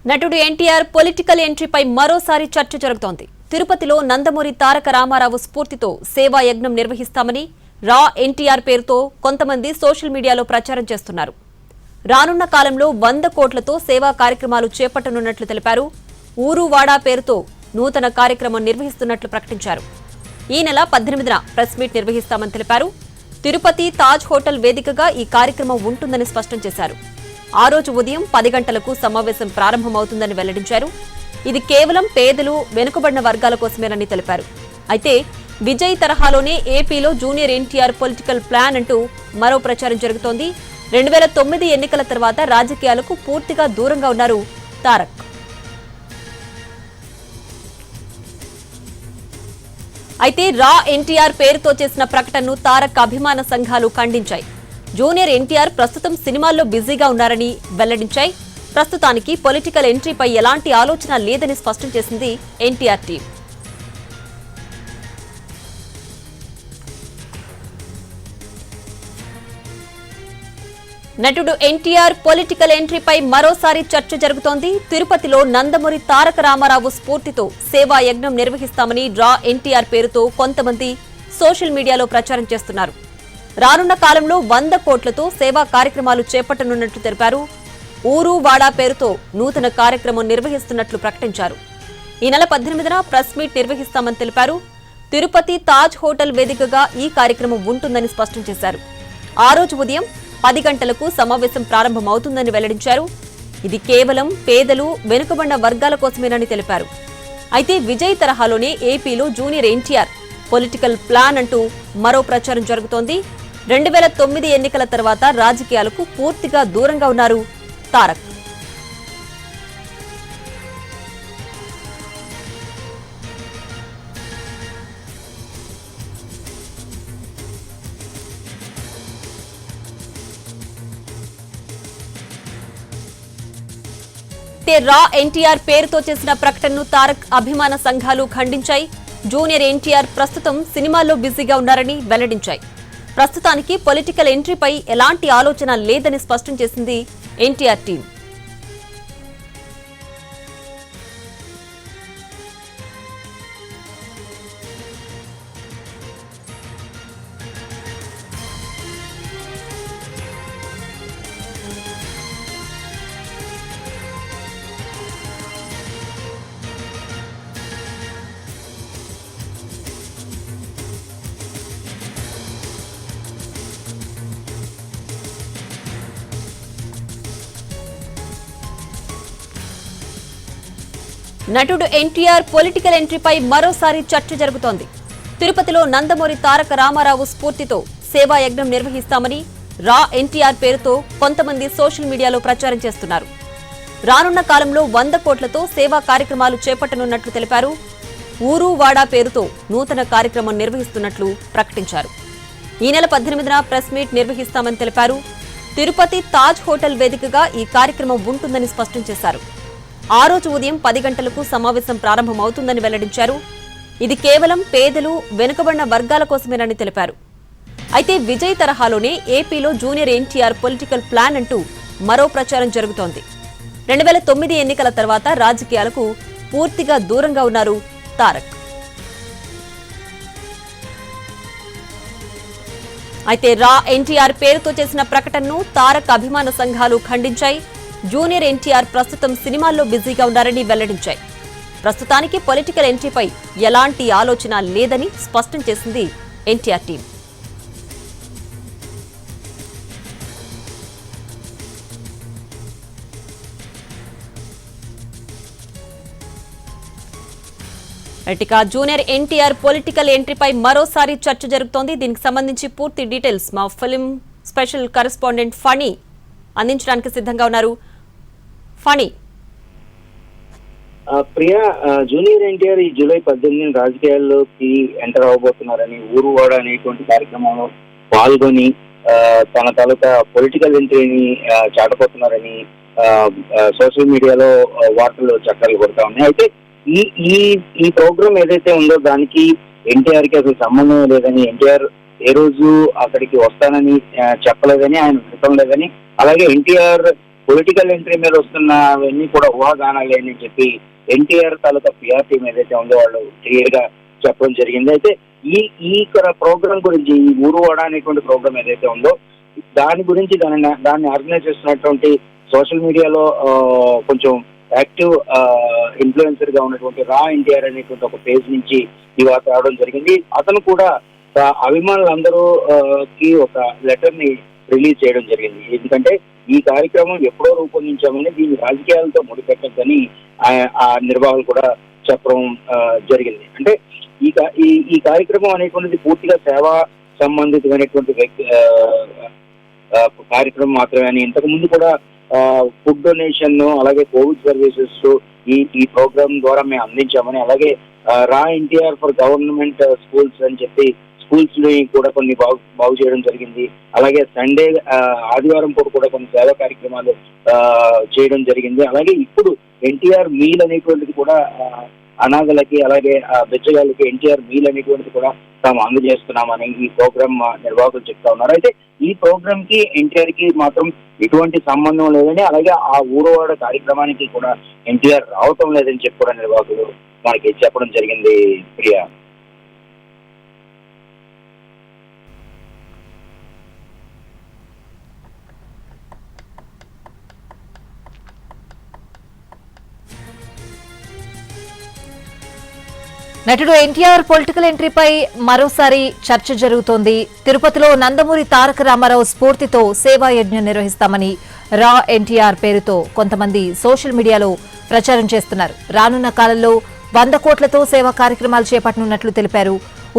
నటుడు ఎన్టీఆర్ పొలిటికల్ ఎంట్రీపై మరోసారి చర్చ జరుగుతోంది. తిరుపతిలో నందమూరి తారక రామారావు స్ఫూర్తితో సేవా యజ్ఞం నిర్వహిస్తామని రా ఎన్టీఆర్ పేరుతో కొంతమంది సోషల్ మీడియాలో ప్రచారం చేస్తున్నారు. రానున్న కాలంలో 100 కోట్లతో సేవా కార్యక్రమాలు చేపట్టనున్నట్లు తెలిపారు. ఊరు వాడా పేరుతో నూతన కార్యక్రమం నిర్వహిస్తున్నట్లు ప్రకటించారు. ఈ నెల 18న ప్రెస్ మీట్ నిర్వహిస్తామని తెలిపారు. తిరుపతి తాజ్ హోటల్ వేదికగా ఈ కార్యక్రమం ఉంటుందని స్పష్టం చేశారు. ఆ రోజు ఉదయం 10 గంటలకు సమావేశం ప్రారంభమవుతుందని వెల్లడించారు. ఇది కేవలం పేదలు, వెనుకబడిన వర్గాల కోసమేనని తెలిపారు. అయితే విజయ్ తరహాలోనే ఏపీలో జూనియర్ ఎన్టీఆర్ పొలిటికల్ ప్లాన్ అంటూ మరో ప్రచారం జరుగుతోంది. 2009 ఎన్నికల తర్వాత రాజకీయాలకు పూర్తిగా దూరంగా ఉన్నారు తారక్. అయితే రా ఎన్టీఆర్ పేరుతో చేసిన ప్రకటనను తారక్ అభిమాన సంఘాలు ఖండించాయి. జూనియర్ ఎన్టీఆర్ ప్రస్తుతం సినిమాల్లో బిజీగా ఉన్నారని వెల్లడించాయి. ప్రస్తుతానికి పొలిటికల్ ఎంట్రీపై ఎలాంటి ఆలోచన లేదని స్పష్టం చేసింది ఎన్టీఆర్ టీం. నటుడు ఎన్టీఆర్ పొలిటికల్ ఎంట్రీపై మరోసారి చర్చ జరుగుతోంది. తిరుపతిలో నందమూరి తారక రామారావు స్ఫూర్తితో సేవా యజ్ఞం నిర్వహిస్తామని రా ఎన్టీఆర్ పేరుతో కొంతమంది సోషల్ మీడియాలో ప్రచారం చేస్తున్నారు. రానున్న కాలంలో 100 కోట్లతో సేవా కార్యక్రమాలు చేపట్టనున్నట్లు తెలిపారు. ఊరు వాడా పేరుతో నూతన కార్యక్రమం నిర్వహిస్తున్నట్లు ప్రకటించారు. ఈ నెల 18న ప్రెస్ మీట్ నిర్వహిస్తామని తెలిపారు. తిరుపతి తాజ్ హోటల్ వేదికగా ఈ కార్యక్రమం ఉంటుందని స్పష్టం చేశారు. ఆ రోజు ఉదయం 10 గంటలకు సమావేశం ప్రారంభమవుతుందని వెల్లడించారు. ఇది కేవలం పేదలు, వెనుకబడిన వర్గాల కోసమేనని తెలిపారు. అయితే విజయ్ తరహాలోనే ఏపీలో జూనియర్ ఎన్టీఆర్ పొలిటికల్ ప్లాన్ అంటూ మరో ప్రచారం జరుగుతోంది. 2009 ఎన్నికల తర్వాత రాజకీయాలకు పూర్తిగా దూరంగా ఉన్నారు తారక్. రా ఎన్టీఆర్ పేరుతో చేసిన ప్రకటనను తారక్ అభిమాన సంఘాలు ఖండించాయి. జూనియర్ ఎన్టీఆర్ ప్రస్తుతం సినిమాల్లో బిజీగా ఉన్నారని వెల్లడించాయి. ప్రస్తుతానికి పొలిటికల్ ఎంట్రీపై ఎలాంటి ఆలోచన లేదని స్పష్టం చేసింది ఎన్టీఆర్ టీం. నటుడు ఎన్టీఆర్ పొలిటికల్ ఎంట్రీపై మరోసారి చర్చ జరుగుతోంది. తిరుపతిలో నందమూరి తారక రామారావు స్ఫూర్తితో సేవా యజ్ఞం నిర్వహిస్తామని రా ఎన్టీఆర్ పేరుతో కొంతమంది సోషల్ మీడియాలో ప్రచారం చేస్తున్నారు. రానున్న కాలంలో 100 కోట్లతో సేవా కార్యక్రమాలు చేపట్టనున్నట్లు తెలిపారు. ఊరు వాడా పేరుతో నూతన కార్యక్రమం నిర్వహిస్తున్నట్లు ప్రకటించారు. ఈ నెల 18న ప్రెస్ మీట్ నిర్వహిస్తామని తెలిపారు. తిరుపతి తాజ్ హోటల్ వేదికగా ఈ కార్యక్రమం ఉంటుందని స్పష్టం చేశారు. ఆ రోజు ఉదయం 10 గంటలకు సమావేశం ప్రారంభమవుతుందని వెల్లడించారు. ఇది కేవలం పేదలు, వెనుకబడిన వర్గాల కోసమేనని తెలిపారు. అయితే విజయ్ తరహాలోనే ఏపీలో జూనియర్ ఎన్టీఆర్ పొలిటికల్ ప్లాన్ అంటూ మరో ప్రచారం జరుగుతోంది. 2009 ఎన్నికల తర్వాత రాజకీయాలకు పూర్తిగా దూరంగా ఉన్నారు తారక్. అయితే రా ఎన్టీఆర్ పేరుతో చేసిన ప్రకటనను తారక్ అభిమాన సంఘాలు ఖండించాయి. జూనియర్ ఎన్టీఆర్ ప్రస్తుతం సినిమాల్లో బిజీగా ఉన్నారని వెల్లడించాయి. ప్రస్తుతానికి పొలిటికల్ ఎంట్రీపై ఎలాంటి ఆలోచన లేదని స్పష్టం చేసింది ఎన్టీఆర్ టీం. ఇక జూనియర్ ఎన్టీఆర్ పొలిటికల్ ఎంట్రీపై మరోసారి చర్చ జరుగుతోంది. దీనికి సంబంధించి పూర్తి డీటెయిల్స్ మా ఫిలిం స్పెషల్ కరెస్పాండెంట్ ఫణి అందించడానికి సిద్ధంగా ఉన్నారు. ఫణి, ప్రియా, జూనియర్ ఎన్టీఆర్ ఈ జూలై 18 రాజకీయాల్లోకి ఎంటర్ అవబోతున్నారని, ఊరువాడ అనేటువంటి కార్యక్రమంలో పాల్గొని తన తాలూకా పొలిటికల్ ఎంట్రీని చాటపోతున్నారని సోషల్ మీడియాలో వార్తలు చక్కర్లు కొడతా ఉన్నాయి. అయితే ఈ ప్రోగ్రామ్ ఏదైతే ఉందో దానికి ఎన్టీఆర్ కి అసలు సంబంధం లేదని, ఎన్టీఆర్ ఏ రోజు అక్కడికి వస్తానని చెప్పలేదని, ఆయన క్రితం లేదని, అలాగే ఎన్టీఆర్ పొలిటికల్ ఎంట్రీ మీద వస్తున్నవన్నీ కూడా ఊహాగానాలే అని చెప్పి ఎన్టీఆర్ తాలూకా పిఆర్ టీం ఏదైతే ఉందో వాళ్ళు క్లియర్ గా చెప్పడం జరిగింది. అయితే ఈ ప్రోగ్రామ్ గురించి, ఈ ఊరువాడ అనేటువంటి ప్రోగ్రామ్ ఏదైతే ఉందో దాని గురించి దాన్ని ఆర్గనైజ్ చేస్తున్నటువంటి సోషల్ మీడియాలో కొంచెం యాక్టివ్ ఇన్ఫ్లుయెన్సర్ గా ఉన్నటువంటి రా ఎన్టీఆర్ అనేటువంటి ఒక పేజ్ నుంచి ఈ వార్త రావడం జరిగింది. అతను కూడా అభిమానులందరూ కి ఒక లెటర్ ని రిలీజ్ చేయడం జరిగింది. ఎందుకంటే ఈ కార్యక్రమం ఎప్పుడో రూపొందించామని దీన్ని రాజకీయాలతో ముడిపెట్టద్దని ఆ నిర్వాహకులు కూడా చెప్పడం జరిగింది. అంటే ఈ కార్యక్రమం అనేటువంటిది పూర్తిగా సేవా సంబంధితమైనటువంటి కార్యక్రమం మాత్రమే అని, ఇంతకు ముందు కూడా ఫుడ్ డొనేషన్ అలాగే కోవిడ్ సర్వీసెస్ ఈ ప్రోగ్రామ్ ద్వారా మేము అందించామని, అలాగే రా ఎన్టీఆర్ ఫర్ గవర్నమెంట్ స్కూల్స్ అని చెప్పి స్కూల్స్ ని కూడా కొన్ని బాగు చేయడం జరిగింది. అలాగే సండే ఆదివారం పూట కూడా కొన్ని సేవా కార్యక్రమాలు చేయడం జరిగింది. అలాగే ఇప్పుడు ఎన్టీఆర్ మీల్ అనేటువంటిది కూడా అనాథలకి అలాగే బెచ్చగాళ్ళకి ఎన్టీఆర్ మీల్ అనేటువంటిది కూడా తాము అందజేస్తున్నామని ఈ ప్రోగ్రామ్ నిర్వాహకులు చెప్తా ఉన్నారు. అయితే ఈ ప్రోగ్రామ్ కి ఎన్టీఆర్ కి మాత్రం ఎటువంటి సంబంధం లేదని, అలాగే ఆ ఊరువాడ కార్యక్రమానికి కూడా ఎన్టీఆర్ రావటం లేదని చెప్పి కూడా నిర్వాహకులు మనకి చెప్పడం జరిగింది. ప్రియా, నటుడు ఎన్టీఆర్ పొలిటికల్ ఎంట్రీపై మరోసారి చర్చ జరుగుతోంది. తిరుపతిలో నందమూరి తారక రామారావు స్ఫూర్తితో సేవా యజ్ఞం నిర్వహిస్తామని రా ఎన్టీఆర్ పేరుతో కొంతమంది సోషల్ మీడియాలో ప్రచారం చేస్తున్నారు. రానున్న కాలంలో 100 కోట్లతో సేవా కార్యక్రమాలు చేపట్టనున్నట్లు తెలిపారు.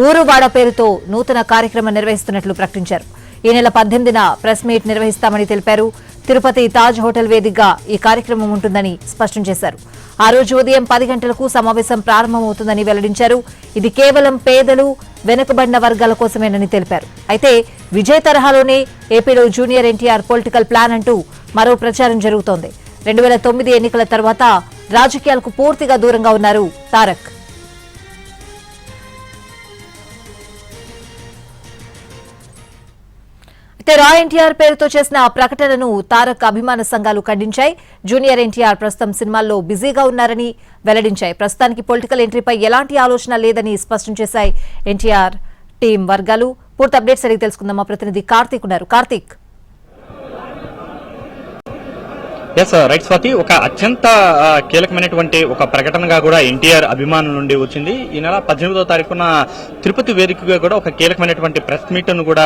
ఊరువాడ పేరుతో నూతన కార్యక్రమం నిర్వహిస్తున్నట్లు ప్రకటించారు. ఈ నెల 18న ప్రెస్ మీట్ నిర్వహిస్తామని తెలిపారు. తిరుపతి తాజ్ హోటల్ వేదికగా ఈ కార్యక్రమం ఉంటుందని స్పష్టం చేశారు. ఆ రోజు ఉదయం 10 గంటలకు సమావేశం ప్రారంభమవుతుందని వెల్లడించారు. ఇది కేవలం పేదలు, వెనుకబడిన వర్గాల కోసమేనని తెలిపారు. అయితే విజయ్ తరహాలోనే ఏపీలో జూనియర్ ఎన్టీఆర్ పొలిటికల్ ప్లాన్ అంటూ మరో ప్రచారం జరుగుతోంది. 2009 ఎన్నికల తర్వాత రాజకీయాలకు పూర్తిగా దూరంగా ఉన్నారు తారక్. రా ఎన్టీఆర్ పేరుతో చేసిన ఆ ప్రకటనను తారక్ అభిమాన సంఘాలు ఖండించాయి. జూనియర్ ఎన్టీఆర్ ప్రస్తుతం సినిమాల్లో బిజీగా ఉన్నారని వెల్లడించాయి. ప్రస్తుతానికి పొలిటికల్ ఎంట్రీపై ఎలాంటి ఆలోచన లేదని స్పష్టం చేశాయి ఎన్టీఆర్ టీం వర్గాలు. పూర్తి అప్డేట్స్ అడిగి తెలుసుకుందాం. మా ప్రతినిధి కార్తీక్ ఉన్నారు. కార్తీక్, ఎస్ రైట్ స్వాతి, ఒక అత్యంత కీలకమైనటువంటి ఒక ప్రకటనగా కూడా ఎన్టీఆర్ అభిమానుల నుండి వచ్చింది. ఈ నెల 18వ తారీఖున తిరుపతి వేదికగా కూడా ఒక కీలకమైనటువంటి ప్రెస్ మీట్ ను కూడా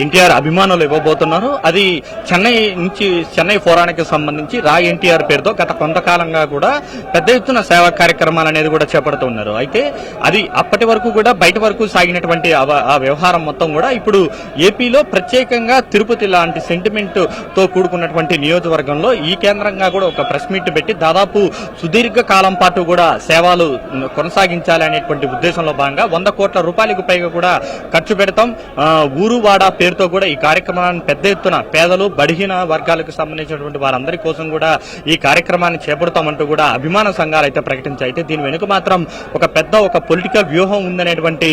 ఎన్టీఆర్ అభిమానులు ఇవ్వబోతున్నారు. అది చెన్నై ఫోరానికి సంబంధించి రా ఎన్టీఆర్ పేరుతో గత కొంతకాలంగా కూడా పెద్ద ఎత్తున సేవా కార్యక్రమాలు అనేది కూడా చేపడుతున్నారు. అయితే అది అప్పటి వరకు కూడా బయట వరకు సాగినటువంటి ఆ వ్యవహారం మొత్తం కూడా ఇప్పుడు ఏపీలో ప్రత్యేకంగా తిరుపతి లాంటి సెంటిమెంట్ తో కూడుకున్నటువంటి నియోజకవర్గంలో ఈ కేంద్రంగా కూడా ఒక ప్రెస్ మీట్ పెట్టి దాదాపు సుదీర్ఘ కాలం పాటు కూడా సేవలు కొనసాగించాలి అనేటువంటి ఉద్దేశంలో భాగంగా 100 కోట్ల రూపాయలకు పైగా కూడా ఖర్చు పెడతాం. ఊరువాడ పేరుతో కూడా ఈ కార్యక్రమాన్ని పెద్ద ఎత్తున పేదలు, బడిహీన వర్గాలకు సంబంధించినటువంటి వారందరి కోసం కూడా ఈ కార్యక్రమాన్ని చేపడతామంటూ కూడా అభిమాన సంఘాలు అయితే ప్రకటించాయి. అయితే దీని వెనుక మాత్రం ఒక పొలిటికల్ వ్యూహం ఉందనేటువంటి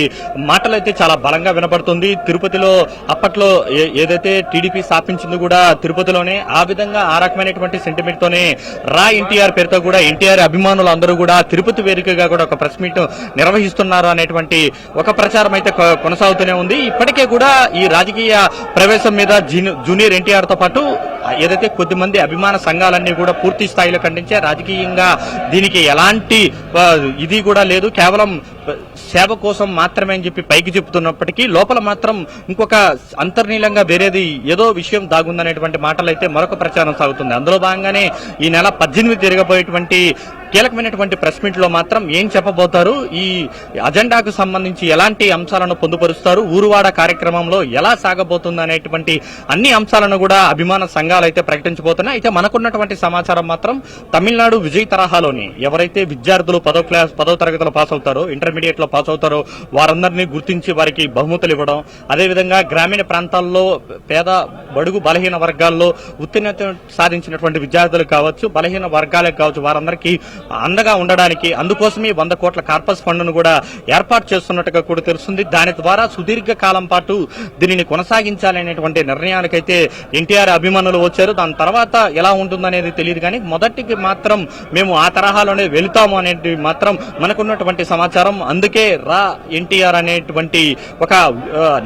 మాటలు అయితే చాలా బలంగా వినపడుతుంది. తిరుపతిలో అప్పట్లో ఏదైతే టీడీపీ స్థాపించింది కూడా తిరుపతిలోనే, ఆ విధంగా ఆ రకమైనటువంటి సెంటిమెంట్ తోనే రా ఎన్టీఆర్ పేరుతో కూడా ఎన్టీఆర్ అభిమానులు అందరూ కూడా తిరుపతి వేదికగా కూడా ఒక ప్రెస్ మీట్ నిర్వహిస్తున్నారు అనేటువంటి ఒక ప్రచారం అయితే కొనసాగుతూనే ఉంది. ఇప్పటికే కూడా ఈ రాజకీయ ప్రవేశం మీద జూనియర్ ఎన్టీఆర్ తో పాటు ఏదైతే కొద్దిమంది అభిమాన సంఘాలన్నీ కూడా పూర్తి స్థాయిలో ఖండించే, రాజకీయంగా దీనికి ఎలాంటి ఇది కూడా లేదు, కేవలం సేవ కోసం మాత్రమే అని చెప్పి పైకి చెప్తున్నప్పటికీ లోపల మాత్రం ఇంకొక అంతర్లీనంగా వేరేది ఏదో విషయం దాగుందనేటువంటి మాటలు అయితే మరొక ప్రచారం సాగుతుంది. అందులో భాగంగానే ఈ నెల 18 జరగబోయేటువంటి కీలకమైనటువంటి ప్రెస్ మీట్ లో మాత్రం ఏం చెప్పబోతారు, ఈ అజెండాకు సంబంధించి ఎలాంటి అంశాలను పొందుపరుస్తారు, ఊరువాడ కార్యక్రమంలో ఎలా సాగబోతుంది అనేటువంటి అన్ని అంశాలను కూడా అభిమాన సంఘాలు అయితే ప్రకటించబోతున్నాయి. అయితే మనకున్నటువంటి సమాచారం మాత్రం తమిళనాడు విజయ్ తరహాలోని ఎవరైతే విద్యార్థులు 10వ తరగతిలో పాస్ అవుతారో, ఇంటర్మీడియట్ లో పాస్ అవుతారో వారందరినీ గుర్తించి వారికి బహుమతులు ఇవ్వడం, అదేవిధంగా గ్రామీణ ప్రాంతాల్లో పేద, బడుగు, బలహీన వర్గాల్లో ఉత్తీర్ణత సాధించినటువంటి విద్యార్థులు కావచ్చు, బలహీన వర్గాలకు కావచ్చు, వారందరికీ అండగా ఉండడానికి అందుకోసమే 100 కోట్ల కార్పస్ ఫండ్ను కూడా ఏర్పాటు చేస్తున్నట్టుగా కూడా తెలుస్తుంది. దాని ద్వారా సుదీర్ఘ కాలం పాటు దీనిని కొనసాగించాలనేటువంటి నిర్ణయానికైతే ఎన్టీఆర్ అభిమానులు వచ్చారు. దాని తర్వాత ఎలా ఉంటుందనేది తెలియదు, కానీ మొదటికి మాత్రం మేము ఆ తరహాలోనే వెళుతాము అనేది మాత్రం మనకున్నటువంటి సమాచారం. అందుకే రా ఎన్టీఆర్ అనేటువంటి ఒక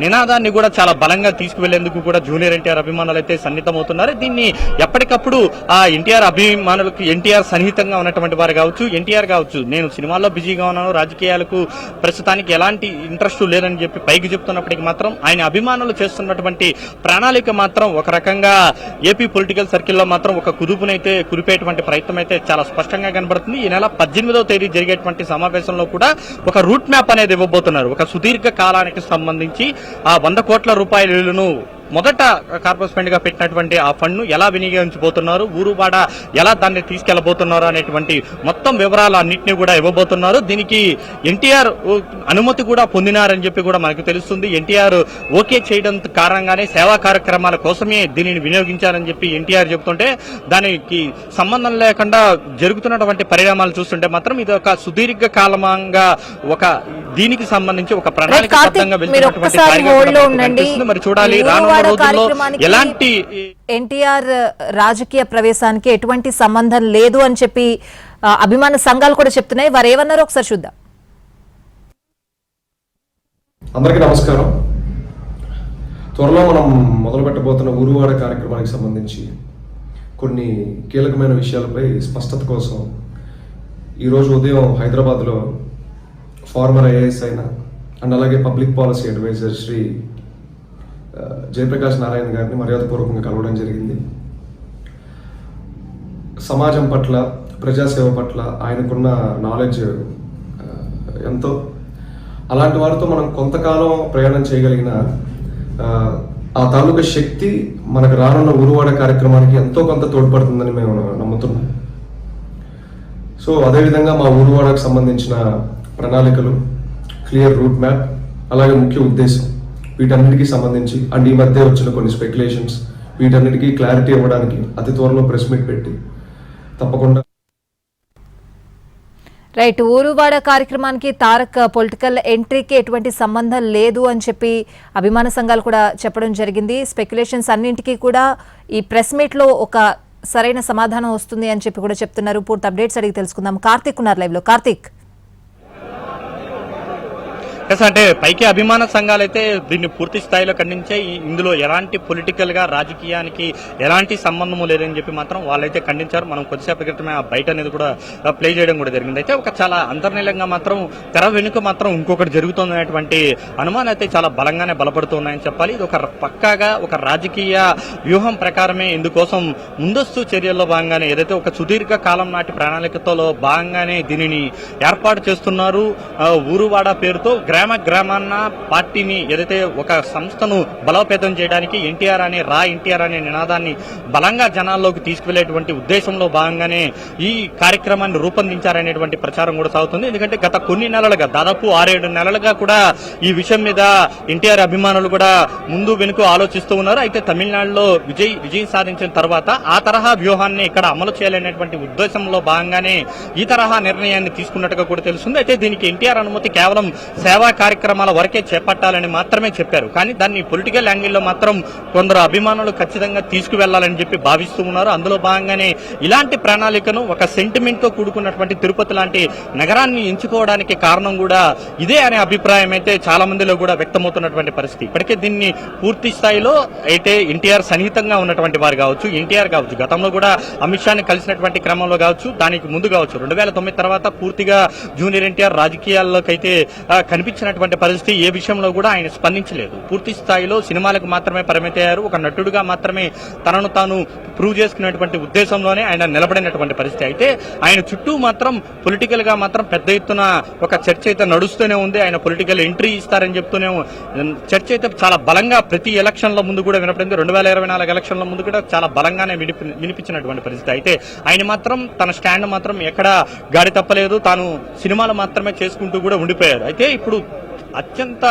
నినాదాన్ని కూడా చాలా బలంగా తీసుకువెళ్లేందుకు కూడా జూనియర్ ఎన్టీఆర్ అభిమానులు అయితే సన్నిహితమవుతున్నారు. దీన్ని ఎప్పటికప్పుడు ఆ ఎన్టీఆర్ అభిమానులకు ఎన్టీఆర్ సన్నిహితంగా ఉన్నటువంటి వారు కావచ్చు, ఎన్టీఆర్ కావచ్చు, నేను సినిమాల్లో బిజీగా ఉన్నాను, రాజకీయాలకు ప్రస్తుతానికి ఎలాంటి ఇంట్రెస్ట్ లేదని చెప్పి పైకి చెప్తున్నప్పటికీ మాత్రం ఆయన అభిమానులు చేస్తున్నటువంటి ప్రణాళిక మాత్రం ఒక రకంగా ఏపీ పొలిటికల్ సర్కిల్లో మాత్రం ఒక కుదుపునైతే కురిపేటువంటి ప్రయత్నం అయితే చాలా స్పష్టంగా కనబడుతుంది. ఈ నెల 18వ తేదీ జరిగేటువంటి సమావేశంలో కూడా ఒక రూట్ మ్యాప్ అనేది ఇవ్వబోతున్నారు. ఒక సుదీర్ఘ కాలానికి సంబంధించి ఆ 100 కోట్ల రూపాయలను మొదట కార్పస్ ఫండ్ గా పెట్టినటువంటి ఆ ఫండ్ ను ఎలా వినియోగించబోతున్నారు, ఊరువాడ ఎలా దాన్ని తీసుకెళ్లబోతున్నారు అనేటువంటి మొత్తం వివరాలు అన్నింటినీ కూడా ఇవ్వబోతున్నారు. దీనికి ఎన్టీఆర్ అనుమతి కూడా పొందినారని చెప్పి కూడా మనకు తెలుస్తుంది. ఎన్టీఆర్ ఓకే చేయడం కారణంగానే సేవా కార్యక్రమాల కోసమే దీనిని వినియోగించారని చెప్పి ఎన్టీఆర్ చెబుతుంటే దానికి సంబంధం లేకుండా జరుగుతున్నటువంటి పరిణామాలు చూస్తుంటే మాత్రం ఇది ఒక సుదీర్ఘ కాలంగా ఒక దీనికి సంబంధించి ఒక ప్రణాళికాబద్ధంగా వెళ్తున్నటువంటి కార్యక్రమం కనిపిస్తుంది. మరి చూడాలి రానున్న రోజుల్లో ఎలాంటి ఎన్టీఆర్ రాజకీయ ప్రవేశానికి ఎటువంటి సంబంధం లేదు అని చెప్పి అభిమాన సంఘాలు కూడా చెప్తున్నాయి. వారు ఏమన్నారో ఒకసారి చూద్దాం. అందరికీ నమస్కారం. త్వరలో మనం మొదలు పెట్టబోతున్న ఊరువాడ కార్యక్రమానికి సంబంధించి కొన్ని కీలకమైన విషయాలపై స్పష్టత కోసం ఈరోజు ఉదయం హైదరాబాద్లో ఫార్మర్ ఐఏఎస్ అయిన అండ్ అలాగే public policy adviser Shri Jayaprakash Narayan గారిని మర్యాదపూర్వకంగా కలవడం జరిగింది. సమాజం పట్ల, ప్రజాసేవ పట్ల ఆయనకున్న నాలెడ్జ్ ఎంతో. అలాంటి వారితో మనం కొంతకాలం ప్రయాణం చేయగలిగిన ఆ తాలూకా శక్తి మనకు రానున్న ఊరువాడ కార్యక్రమానికి ఎంతో కొంత తోడ్పడుతుందని మేము నమ్ముతున్నాం. సో అదేవిధంగా మా ఊరువాడకు సంబంధించిన ప్రణాళికలు, క్లియర్ రూట్ మ్యాప్, అలాగే ముఖ్య ఉద్దేశం వీటన్నిటికీ సంబంధించి అండ్ ఈ మధ్య వచ్చిన కొన్ని స్పెక్యులేషన్స్ వీటన్నిటికీ క్లారిటీ ఇవ్వడానికి అతి త్వరలో ప్రెస్ మీట్ పెట్టి తప్పకుండా. రైట్, ఊరువాడ కార్యక్రమానికి తారక్ పొలిటికల్ ఎంట్రీకి ఎటువంటి సంబంధం లేదు అని చెప్పి అభిమాన సంఘాలు కూడా చెప్పడం జరిగింది. స్పెక్యులేషన్స్ అన్నింటికీ కూడా ఈ ప్రెస్ మీట్ లో ఒక సరైన సమాధానం వస్తుంది అని చెప్పి కూడా చెప్తున్నారు. పూర్తి అప్డేట్స్ అడిగి తెలుసుకుందాం. కార్తిక్ ఉన్నారు లైవ్ లో. కార్తిక్, అంటే పైకి అభిమాన సంఘాలు అయితే దీన్ని పూర్తి స్థాయిలో ఖండించే, ఇందులో ఎలాంటి పొలిటికల్ గా రాజకీయానికి ఎలాంటి సంబంధము లేదని చెప్పి మాత్రం వాళ్ళైతే ఖండించారు. మనం కొద్దిసేపటి క్రితమే ఆ బయట అనేది కూడా ప్లే చేయడం కూడా జరిగింది. అయితే ఒక చాలా అంతర్లీనంగా మాత్రం తెర వెనుక మాత్రం ఇంకొకటి జరుగుతుందనేటువంటి అనుమానం అయితే చాలా బలంగానే బలపడుతున్నాయని చెప్పాలి. ఇది ఒక పక్కాగా ఒక రాజకీయ వ్యూహం ప్రకారమే ఇందుకోసం ముందస్తు చర్యల్లో భాగంగానే ఏదైతే ఒక సుదీర్ఘ కాలం నాటి ప్రణాళికతో భాగంగానే దీనిని ఏర్పాటు చేస్తున్నారు. ఊరువాడ పేరుతో గ్రామాన్న పార్టీని ఏదైతే ఒక సంస్థను బలోపేతం చేయడానికి ఎన్టీఆర్ అనే నినాదాన్ని బలంగా జనాల్లోకి తీసుకువెళ్లేటువంటి ఉద్దేశంలో భాగంగానే ఈ కార్యక్రమాన్ని రూపొందించారనేటువంటి ప్రచారం కూడా సాగుతుంది. ఎందుకంటే గత కొన్ని నెలలుగా, దాదాపు 6-7 నెలలుగా కూడా ఈ విషయం మీద ఎన్టీఆర్ అభిమానులు కూడా ముందు వెనుక ఆలోచిస్తూ ఉన్నారు. అయితే తమిళనాడులో విజయం సాధించిన తర్వాత ఆ తరహా వ్యూహాన్ని ఇక్కడ అమలు చేయాలనేటువంటి ఉద్దేశంలో భాగంగానే ఈ తరహా నిర్ణయాన్ని తీసుకున్నట్టుగా కూడా తెలుస్తుంది. అయితే దీనికి ఎన్టీఆర్ అనుమతి కేవలం సేవా కార్యక్రమాల వరకే చేపట్టాలని మాత్రమే చెప్పారు. కానీ దాన్ని పొలిటికల్ యాంగిల్లో మాత్రం కొందరు అభిమానులు ఖచ్చితంగా తీసుకువెళ్లాలని చెప్పి భావిస్తూ ఉన్నారు. అందులో భాగంగానే ఇలాంటి ప్రణాళికను ఒక సెంటిమెంట్ తో కూడుకున్నటువంటి తిరుపతి లాంటి నగరాన్ని ఎంచుకోవడానికి కారణం కూడా ఇదే అనే అభిప్రాయం అయితే చాలా మందిలో కూడా వ్యక్తమవుతున్నటువంటి పరిస్థితి. ఇప్పటికే దీన్ని పూర్తి స్థాయిలో అయితే ఎన్టీఆర్ సన్నిహితంగా ఉన్నటువంటి వారు కావచ్చు, ఎన్టీఆర్ కావచ్చు, గతంలో కూడా అమిత్ షాని కలిసినటువంటి క్రమంలో కావచ్చు, దానికి ముందు కావచ్చు, 2009 తర్వాత పూర్తిగా జూనియర్ ఎన్టీఆర్ రాజకీయాల్లోకి అయితే కనిపించినటువంటి పరిస్థితి. ఏ విషయంలో కూడా ఆయన స్పందించలేదు. పూర్తి స్థాయిలో సినిమాలకు మాత్రమే పరిమితయ్యారు. ఒక నటుడుగా మాత్రమే తనను తాను ప్రూవ్ చేసుకునేటువంటి ఉద్దేశంలోనే ఆయన నిలబడినటువంటి పరిస్థితి. అయితే ఆయన చుట్టూ మాత్రం పొలిటికల్ గా మాత్రం పెద్ద ఎత్తున ఒక చర్చ అయితే నడుస్తూనే ఉంది. ఆయన పొలిటికల్ ఎంట్రీ ఇస్తారని చెప్తూనే చర్చ అయితే చాలా బలంగా ప్రతి ఎలక్షన్ల ముందు కూడా వినపడింది. 2024 ఎలక్షన్ల ముందు కూడా చాలా బలంగానే వినిపించినటువంటి పరిస్థితి. అయితే ఆయన మాత్రం తన స్టాండ్ మాత్రం ఎక్కడా గాడి తప్పలేదు. తాను సినిమాలు మాత్రమే చేసుకుంటూ కూడా ఉండిపోయారు. అయితే ఇప్పుడు అత్యంత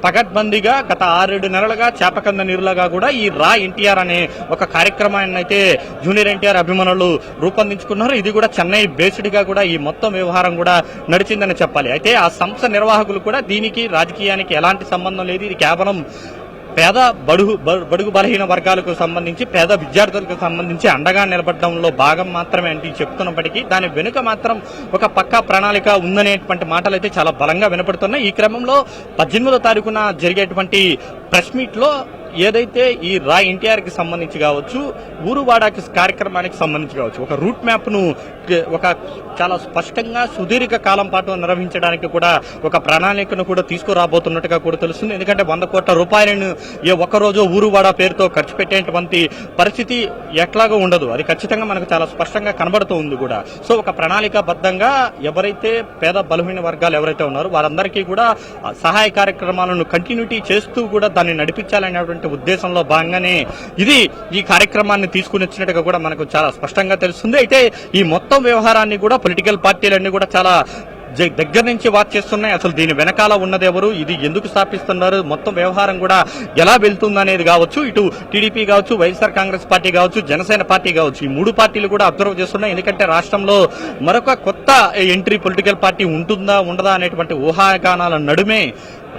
పగడ్బందీగా గత 6-7 నెలలుగా చేపకంద నీరులాగా కూడా ఈ రా ఎన్టీఆర్ అనే ఒక కార్యక్రమాన్ని అయితే జూనియర్ ఎన్టీఆర్ అభిమానులు రూపొందించుకున్నారు. ఇది కూడా చెన్నై బేస్డ్ గా కూడా ఈ మొత్తం వ్యవహారం కూడా నడిచిందని చెప్పాలి. అయితే ఆ సంస్థ నిర్వాహకులు కూడా దీనికి రాజకీయానికి ఎలాంటి సంబంధం లేదు, ఇది కేవలం పేద బడుగు బలహీన వర్గాలకు సంబంధించి, పేద విద్యార్థులకు సంబంధించి అండగా నిలబడడంలో భాగం మాత్రమే అంటే చెప్తున్నప్పటికీ దాని వెనుక మాత్రం ఒక పక్కా ప్రణాళిక ఉందనేటువంటి మాటలు అయితే చాలా బలంగా వినపడుతున్నాయి. ఈ క్రమంలో 18వ తారీఖున జరిగేటువంటి ప్రెస్ మీట్ లో ఏదైతే ఈ రా ఎన్టీఆర్ కి సంబంధించి కావచ్చు, ఊరువాడకి కార్యక్రమానికి సంబంధించి కావచ్చు, ఒక రూట్ మ్యాప్ ను ఒక చాలా స్పష్టంగా సుదీర్ఘ కాలం పాటు నిర్వహించడానికి కూడా ఒక ప్రణాళికను కూడా తీసుకురాబోతున్నట్టుగా కూడా తెలుస్తుంది. ఎందుకంటే 100 కోట్ల రూపాయలను ఏ ఒక్కరోజు ఊరువాడ పేరుతో ఖర్చు పెట్టేటువంటి పరిస్థితి ఎట్లాగో ఉండదు. అది ఖచ్చితంగా మనకు చాలా స్పష్టంగా కనబడుతూ ఉంది కూడా. సో ఒక ప్రణాళికాబద్ధంగా ఎవరైతే పేద బలహీన వర్గాలు ఎవరైతే ఉన్నారో వారందరికీ కూడా సహాయ కార్యక్రమాలను కంటిన్యూటీ చేస్తూ కూడా దాన్ని నడిపించాలనేటువంటి ఉద్దేశంలో భాగంగానే ఈ కార్యక్రమాన్ని తీసుకుని వచ్చినట్టుగా కూడా మనకు చాలా స్పష్టంగా తెలుస్తుంది. అయితే ఈ మొత్తం వ్యవహారాన్ని కూడా పొలిటికల్ పార్టీలన్నీ కూడా చాలా దగ్గర నుంచి వాచ్ చేస్తున్నాయి. అసలు దీని వెనకాల ఉన్నది ఎవరు, ఇది ఎందుకు స్థాపిస్తున్నారు, మొత్తం వ్యవహారం కూడా ఎలా వెళ్తుంది అనేది కావచ్చు, ఇటు టీడీపీ కావచ్చు, వైఎస్ఆర్ కాంగ్రెస్ పార్టీ కావచ్చు, జనసేన పార్టీ కావచ్చు, ఈ 3 పార్టీలు కూడా అబ్జర్వ్ చేస్తున్నాయి. ఎందుకంటే రాష్ట్రంలో మరొక కొత్త ఎంట్రీ పొలిటికల్ పార్టీ ఉంటుందా ఉండదా అనేటువంటి ఊహాగానాల నడుమే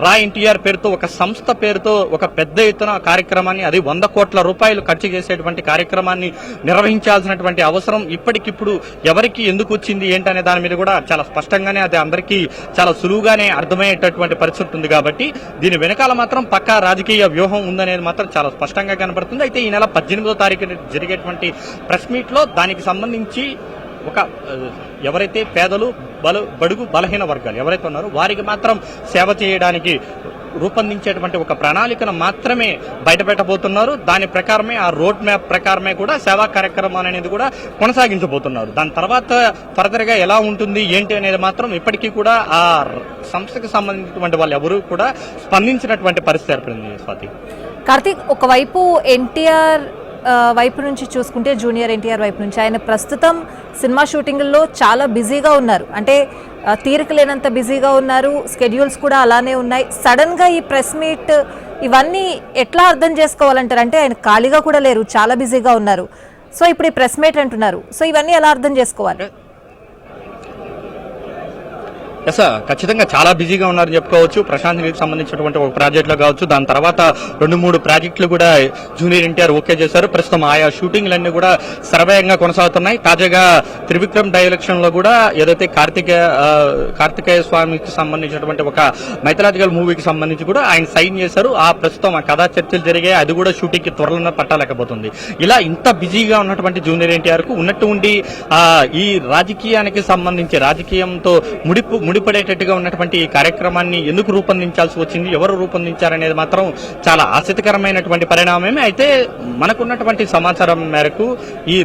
రా ఎన్టీఆర్ పేరుతో ఒక సంస్థ పేరుతో ఒక పెద్ద ఎత్తున కార్యక్రమాన్ని, అది 100 కోట్ల రూపాయలు ఖర్చు చేసేటువంటి కార్యక్రమాన్ని నిర్వహించాల్సినటువంటి అవసరం ఇప్పటికిప్పుడు ఎవరికి ఎందుకు వచ్చింది ఏంటనే దాని మీద కూడా చాలా స్పష్టంగానే అది అందరికీ చాలా సులువుగానే అర్థమయ్యేటటువంటి పరిస్థితి ఉంది. కాబట్టి దీని వెనకాల మాత్రం పక్కా రాజకీయ వ్యూహం ఉందనేది మాత్రం చాలా స్పష్టంగా కనబడుతుంది. అయితే ఈ నెల 18వ తారీఖున జరిగేటువంటి ప్రెస్ మీట్ లో దానికి సంబంధించి ఒక ఎవరైతే పేదలు బడుగు బలహీన వర్గాలు ఎవరైతే ఉన్నారో వారికి మాత్రం సేవ చేయడానికి రూపొందించేటువంటి ఒక ప్రణాళికను మాత్రమే బయటపెట్టబోతున్నారు. దాని ప్రకారమే, ఆ రోడ్ మ్యాప్ ప్రకారమే కూడా సేవా కార్యక్రమాలు అనేది కూడా కొనసాగించబోతున్నారు. దాని తర్వాత ఫర్దర్ గా ఎలా ఉంటుంది ఏంటి అనేది మాత్రం ఇప్పటికీ కూడా ఆ సంస్థకు సంబంధించినటువంటి వాళ్ళు ఎవరు కూడా స్పందించినటువంటి పరిస్థితి ఏర్పడింది. స్వాతి, కార్తీక్, ఒకవైపు ఎన్టీఆర్ వైపు నుంచి చూసుకుంటే, జూనియర్ ఎన్టీఆర్ వైపు నుంచి ఆయన ప్రస్తుతం సినిమా షూటింగ్లో చాలా బిజీగా ఉన్నారు. అంటే తీరిక లేనంత బిజీగా ఉన్నారు, స్కెడ్యూల్స్ కూడా అలానే ఉన్నాయి. సడన్ గా ఈ ప్రెస్ మీట్ ఇవన్నీ ఎట్లా అర్థం చేసుకోవాలంటారు? అంటే ఆయన ఖాళీగా కూడా లేరు, చాలా బిజీగా ఉన్నారు. సో ఇప్పుడు ఈ ప్రెస్ మీట్ అంటున్నారు, సో ఇవన్నీ ఎలా అర్థం చేసుకోవాలి? ఖచ్చితంగా చాలా బిజీగా ఉన్నారని చెప్పుకోవచ్చు. ప్రశాంత్ నీటికి సంబంధించినటువంటి ఒక ప్రాజెక్టులో కావచ్చు, దాని తర్వాత 2-3 ప్రాజెక్టులు కూడా జూనియర్ ఎన్టీఆర్ ఓకే చేశారు. ప్రస్తుతం ఆయా షూటింగ్లన్నీ కూడా సర్వేయంగా కొనసాగుతున్నాయి. తాజాగా త్రివిక్రమ్ డైరెక్షన్ లో కూడా ఏదైతే కార్తికేయ స్వామికి సంబంధించినటువంటి ఒక మైథలాజికల్ మూవీకి సంబంధించి కూడా ఆయన సైన్ చేశారు. ఆ ప్రస్తుతం ఆ కథా చర్చలు జరిగాయి, అది కూడా షూటింగ్ కి త్వరలో పట్టలేకపోతుంది. ఇలా ఇంత బిజీగా ఉన్నటువంటి జూనియర్ ఎన్టీఆర్ కు ఉన్నట్టు ఉండి ఈ రాజకీయానికి సంబంధించి రాజకీయంతో ముడిపడేటట్టుగా ఉన్నటువంటి ఈ కార్యక్రమాన్ని ఎందుకు రూపొందించాల్సి వచ్చింది, ఎవరు రూపొందించారనేది మాత్రం చాలా ఆసక్తికరమైనటువంటి పరిణామమే. అయితే మనకున్నటువంటి సమాచారం మేరకు ఈ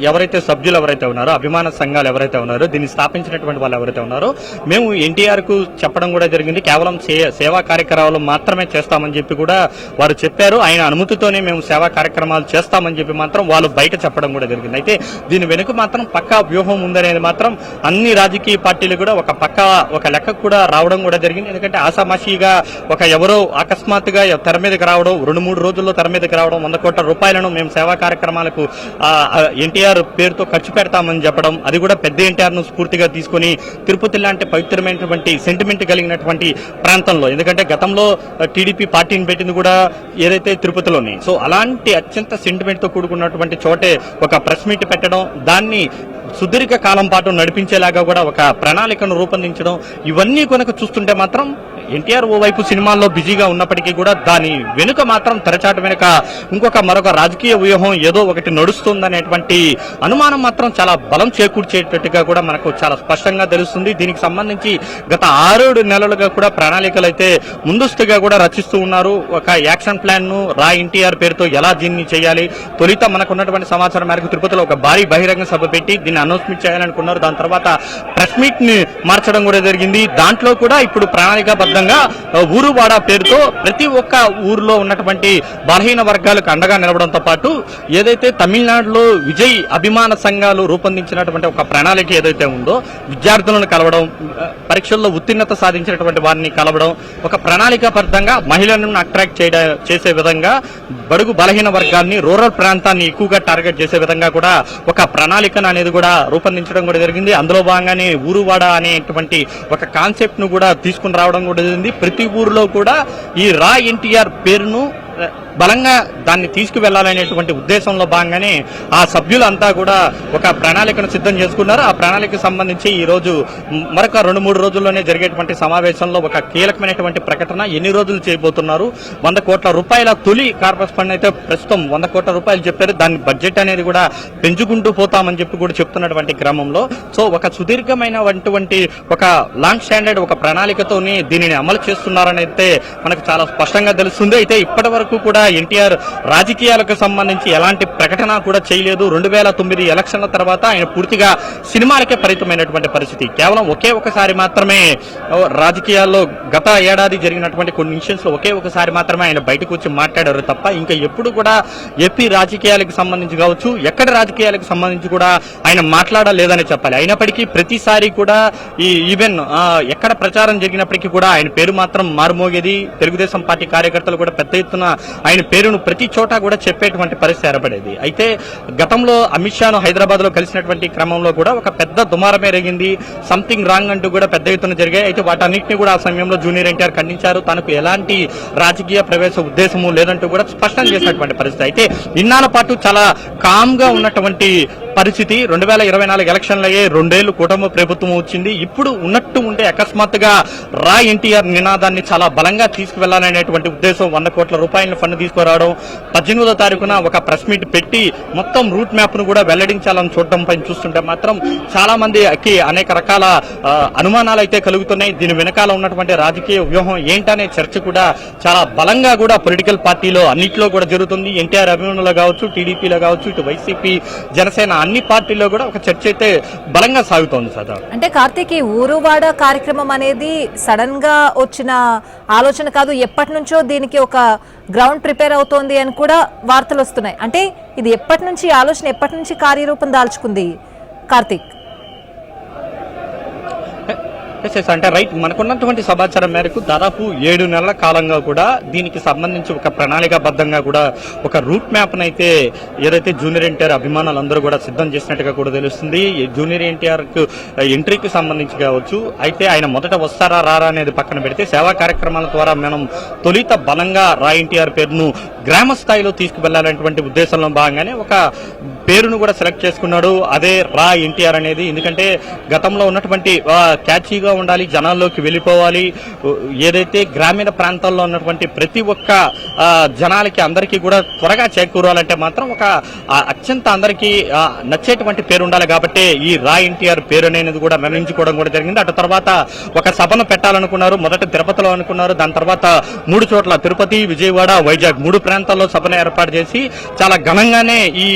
ఎవరైతే సభ్యులు ఎవరైతే ఉన్నారో, అభిమాన సంఘాలు ఎవరైతే ఉన్నారో, దీన్ని స్థాపించినటువంటి వాళ్ళు ఎవరైతే ఉన్నారో, మేము ఎన్టీఆర్ కు చెప్పడం కూడా జరిగింది. కేవలం సేవా కార్యక్రమాలు మాత్రమే చేస్తామని చెప్పి కూడా వారు చెప్పారు. ఆయన అనుమతితోనే మేము సేవా కార్యక్రమాలు చేస్తామని చెప్పి మాత్రం వాళ్ళు బయట చెప్పడం కూడా జరిగింది. అయితే దీని వెనుక మాత్రం పక్కా వ్యూహం ఉందనేది మాత్రం అన్ని రాజకీయ పార్టీలు కూడా ఒక లెక్క కూడా రావడం కూడా జరిగింది. ఎందుకంటే ఆసామాషిగా ఎవరో అకస్మాత్తుగా తెర మీదకి రావడం, 2-3 రోజుల్లో తెర మీదకి రావడం, 100 కోట్ల రూపాయలను మేము సేవా కార్యక్రమాలకు ఎన్టీఆర్ పేరుతో ఖర్చు పెడతామని చెప్పడం, అది కూడా పెద్ద ఎన్టీఆర్ ను స్ఫూర్తిగా తీసుకుని తిరుపతి లాంటి పవిత్రమైనటువంటి సెంటిమెంట్ కలిగినటువంటి ప్రాంతంలో, ఎందుకంటే గతంలో టీడీపీ పార్టీని పెట్టింది కూడా ఏదైతే తిరుపతిలోని, సో అలాంటి అత్యంత సెంటిమెంట్ తో కూడుకున్నటువంటి చోటే ఒక ప్రెస్ మీట్ పెట్టడం, దాన్ని సుదీర్ఘ కాలం పాటు నడిపించేలాగా కూడా ఒక ప్రణాళికను రూపొందించడం, ఇవన్నీ కనుక చూస్తుంటే మాత్రం ఎన్టీఆర్ ఓవైపు సినిమాల్లో బిజీగా ఉన్నప్పటికీ కూడా దాని వెనుక మాత్రం తెరచాటు వెనుక మరొక రాజకీయ వ్యూహం ఏదో ఒకటి నడుస్తుందనేటువంటి అనుమానం మాత్రం చాలా బలం చేకూర్చేటట్టుగా కూడా మనకు చాలా స్పష్టంగా తెలుస్తుంది. దీనికి సంబంధించి గత 6-7 నెలలుగా కూడా ప్రణాళికలు అయితే ముందస్తుగా కూడా రచిస్తూ ఉన్నారు. ఒక యాక్షన్ ప్లాన్ ను ఎన్టీఆర్ పేరుతో ఎలా దీన్ని చేయాలి, తొలిత మనకున్నటువంటి సమాచారం మేరకు తిరుపతిలో ఒక భారీ బహిరంగ సభ పెట్టి దీన్ని అనౌన్స్మెంట్ చేయాలనుకున్నారు. దాని తర్వాత ప్రెస్ మీట్ ని మార్చడం కూడా జరిగింది. దాంట్లో కూడా ఇప్పుడు ప్రణాళికాబద్ధంగా ఊరు వాడ పేరుతో ప్రతి ఒక్క ఊరిలో ఉన్నటువంటి బలహీన వర్గాలకు అండగా నిలవడంతో పాటు ఏదైతే తమిళనాడులో విజయ్ అభిమాన సంఘాలు రూపొందించినటువంటి ఒక ప్రణాళిక ఏదైతే ఉందో విద్యార్థులను కలవడం, పరీక్షల్లో ఉత్తీర్ణత సాధించినటువంటి వారిని కలవడం, ఒక ప్రణాళికాబద్ధంగా మహిళలను అట్రాక్ట్ చేసే విధంగా బడుగు బలహీన వర్గాన్ని, రూరల్ ప్రాంతాన్ని ఎక్కువగా టార్గెట్ చేసే విధంగా కూడా ఒక ప్రణాళికను అనేది కూడా రూపొందించడం కూడా జరిగింది. అందులో భాగంగానే ఊరువాడ అనేటువంటి ఒక కాన్సెప్ట్ ను కూడా తీసుకుని రావడం కూడా జరిగింది. ప్రతి ఊరిలో కూడా ఈ రా ఎన్టీఆర్ పేరును బలంగా దాన్ని తీసుకువెళ్లాలనేటువంటి ఉద్దేశంలో భాగంగానే ఆ సభ్యులంతా కూడా ఒక ప్రణాళికను సిద్ధం చేసుకున్నారు. ఆ ప్రణాళికకు సంబంధించి ఈ రోజు మరొక 2-3 రోజుల్లోనే జరిగేటువంటి సమావేశంలో ఒక కీలకమైనటువంటి ప్రకటన ఎన్ని రోజులు చేయబోతున్నారు, 100 కోట్ల రూపాయల తొలి కార్పస్ ఫండ్ అయితే ప్రస్తుతం 100 కోట్ల రూపాయలు చెప్పారు. దాని బడ్జెట్ అనేది కూడా పెంచుకుంటూ పోతామని చెప్పి కూడా చెప్తున్నటువంటి క్రమంలో సో ఒక సుదీర్ఘమైనటువంటి ఒక లాంగ్ స్టాండర్డ్ ఒక ప్రణాళికతోని దీనిని అమలు చేస్తున్నారని అయితే మనకు చాలా స్పష్టంగా తెలుస్తుంది. అయితే ఇప్పటి వరకు కూడా ఎన్టీఆర్ రాజకీయాలకు సంబంధించి ఎలాంటి ప్రకటన కూడా చేయలేదు. 2009 ఎలక్షన్ల తర్వాత ఆయన పూర్తిగా సినిమాలకే పరిమితమైనటువంటి పరిస్థితి. కేవలం ఒకే ఒకసారి మాత్రమే రాజకీయాల్లో గత ఏడాది జరిగినటువంటి కొన్ని ఇన్సిడెంట్స్ లో ఒకే ఒకసారి మాత్రమే ఆయన బయటకు వచ్చి మాట్లాడారు తప్ప ఇంకా ఎప్పుడు కూడా ఏపీ రాజకీయాలకు సంబంధించి కావచ్చు, ఎక్కడ రాజకీయాలకు సంబంధించి కూడా ఆయన మాట్లాడలేదని చెప్పాలి. అయినప్పటికీ ప్రతిసారి కూడా ఈ ఈవెన్ ఎక్కడ ప్రచారం జరిగినప్పటికీ కూడా ఆయన పేరు మాత్రం మారుమోగేది. తెలుగుదేశం పార్టీ కార్యకర్తలు కూడా పెద్ద ఎత్తున ఆయన పేరును ప్రతి చోట కూడా చెప్పేటువంటి పరిస్థితి ఏర్పడేది. అయితే గతంలో అమిత్ షాను హైదరాబాద్ లో కలిసినటువంటి క్రమంలో కూడా ఒక పెద్ద దుమారమే రేగింది. సంథింగ్ రాంగ్ అంటూ కూడా పెద్ద ఎత్తున జరిగాయి. అయితే వాటన్నింటినీ కూడా ఆ సమయంలో జూనియర్ ఎన్టీఆర్ ఖండించారు. తనకు ఎలాంటి రాజకీయ ప్రవేశ ఉద్దేశము లేదంటూ కూడా స్పష్టం చేసినటువంటి పరిస్థితి. అయితే ఇన్నాళ్ళ పాటు చాలా కామ్ గా ఉన్నటువంటి పరిస్థితి 2024 ఎలక్షన్లయ్యే 2 ఏళ్లు కూటమి ప్రభుత్వం వచ్చింది. ఇప్పుడు ఉన్నట్టు ఉంటే అకస్మాత్తుగా రా ఎన్టీఆర్ నినాదాన్ని చాలా బలంగా తీసుకువెళ్లాలనేటువంటి ఉద్దేశం 100 కోట్ల రూపాయల ఫండ్ తీసుకురావడం, 18వ తారీఖున ఒక ప్రెస్ మీట్ పెట్టి మొత్తం రూట్ మ్యాప్ ను కూడా వెల్లడించాలని చూడటం పైన చూస్తుంటే మాత్రం చాలా మందికి అనేక రకాల అనుమానాలు అయితే కలుగుతున్నాయి. దీని వెనకాల ఉన్నటువంటి రాజకీయ వ్యూహం ఏంటనే చర్చ కూడా చాలా బలంగా కూడా పొలిటికల్ పార్టీలో అన్నింటిలో కూడా జరుగుతుంది. ఎన్టీఆర్ అభిమానులు కావచ్చు, టీడీపీలో కావచ్చు, ఇటు వైసీపీ, జనసేన అన్ని పార్టీల్లో కూడా ఒక చర్చ అయితే బలంగా సాగుతోంది సదా. అంటే కార్తీక్, ఈ ఊరువాడ కార్యక్రమం అనేది సడన్ గా వచ్చిన ఆలోచన కాదు, ఎప్పటి నుంచో దీనికి ఒక గ్రౌండ్ ప్రిపేర్ అవుతోంది అని కూడా వార్తలు వస్తున్నాయి. అంటే ఇది ఎప్పటి నుంచి ఆలోచన, ఎప్పటి నుంచి కార్యరూపం దాల్చుకుంది కార్తీక్? అంటే రైట్, మనకున్నటువంటి సమాచారం మేరకు దాదాపు 7 నెలల కాలంగా కూడా దీనికి సంబంధించి ఒక ప్రణాళికాబద్ధంగా కూడా ఒక రూట్ మ్యాప్ అయితే ఏదైతే జూనియర్ ఎన్టీఆర్ అభిమానులందరూ కూడా సిద్ధం చేసినట్టుగా కూడా తెలుస్తుంది. జూనియర్ ఎన్టీఆర్ కు ఎంట్రీకి సంబంధించి కావచ్చు, అయితే ఆయన మొదట వస్తారా రారా అనేది పక్కన పెడితే సేవా కార్యక్రమాల ద్వారా మనం తొలిత బలంగా రా ఎన్టీఆర్ పేరును గ్రామ స్థాయిలో తీసుకువెళ్లాలనేటువంటి ఉద్దేశంలో భాగంగానే ఒక పేరును కూడా సెలెక్ట్ చేసుకున్నాడు. అదే రా ఎన్టీఆర్ అనేది. ఎందుకంటే గతంలో ఉన్నటువంటి క్యాచీగా ఉండాలి, జనాల్లోకి వెళ్ళిపోవాలి, ఏదైతే గ్రామీణ ప్రాంతాల్లో ఉన్నటువంటి ప్రతి ఒక్క జనాలకి అందరికీ కూడా త్వరగా చేకూరాలంటే మాత్రం ఒక అత్యంత అందరికీ నచ్చేటువంటి పేరు ఉండాలి. కాబట్టి ఈ రా ఎన్టీఆర్ పేరు అనేది కూడా నిర్ణయించుకోవడం కూడా జరిగింది. అటు తర్వాత ఒక సభను పెట్టాలనుకున్నారు. మొదట తిరుపతిలో అనుకున్నారు, దాని తర్వాత 3 చోట్ల తిరుపతి, విజయవాడ, వైజాగ్ 3 ప్రాంతాల్లో సభను ఏర్పాటు చేసి చాలా ఘనంగానే ఈ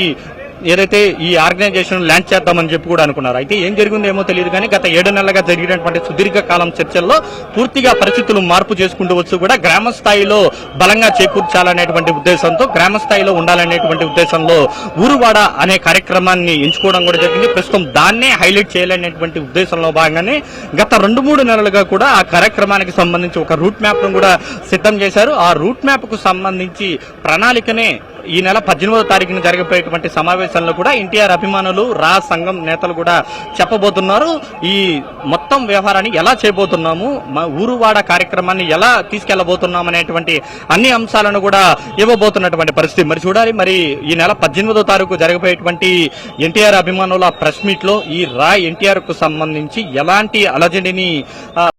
ఏదైతే ఈ ఆర్గనైజేషన్ లాంచ్ చేద్దామని చెప్పి కూడా అనుకున్నారు. అయితే ఏం జరిగిందో ఏమో తెలియదు కానీ గత 7 నెలలుగా జరిగినటువంటి సుదీర్ఘకాలం చర్చల్లో పూర్తిగా పరిస్థితులు మార్పు చేసుకుంటూ వచ్చు కూడా గ్రామ స్థాయిలో బలంగా చేకూర్చాలనేటువంటి ఉద్దేశంతో, గ్రామ స్థాయిలో ఉండాలనేటువంటి ఉద్దేశంలో ఊరువాడ అనే కార్యక్రమాన్ని ఎంచుకోవడం కూడా జరిగింది. ప్రస్తుతం దాన్నే హైలైట్ చేయాలనేటువంటి ఉద్దేశంలో భాగంగానే గత 2-3 నెలలుగా కూడా ఆ కార్యక్రమానికి సంబంధించి ఒక రూట్ మ్యాప్ ను కూడా సిద్ధం చేశారు. ఆ రూట్ మ్యాప్ కు సంబంధించి ప్రణాళికనే ఈ నెల 18వ తారీఖున జరగబోయేటువంటి సమావేశంలో కూడా ఎన్టీఆర్ అభిమానులు, రా సంఘం నేతలు కూడా చెప్పబోతున్నారు. ఈ మొత్తం వ్యవహారాన్ని ఎలా చేయబోతున్నాము, ఊరువాడ కార్యక్రమాన్ని ఎలా తీసుకెళ్లబోతున్నాం అనేటువంటి అన్ని అంశాలను కూడా ఇవ్వబోతున్నటువంటి పరిస్థితి. మరి చూడాలి, మరి ఈ నెల 18వ తారీఖు జరగబోయేటువంటి ఎన్టీఆర్ అభిమానుల ప్రెస్ మీట్ లో ఈ రా ఎన్టీఆర్ కు సంబంధించి ఎలాంటి అలజడిని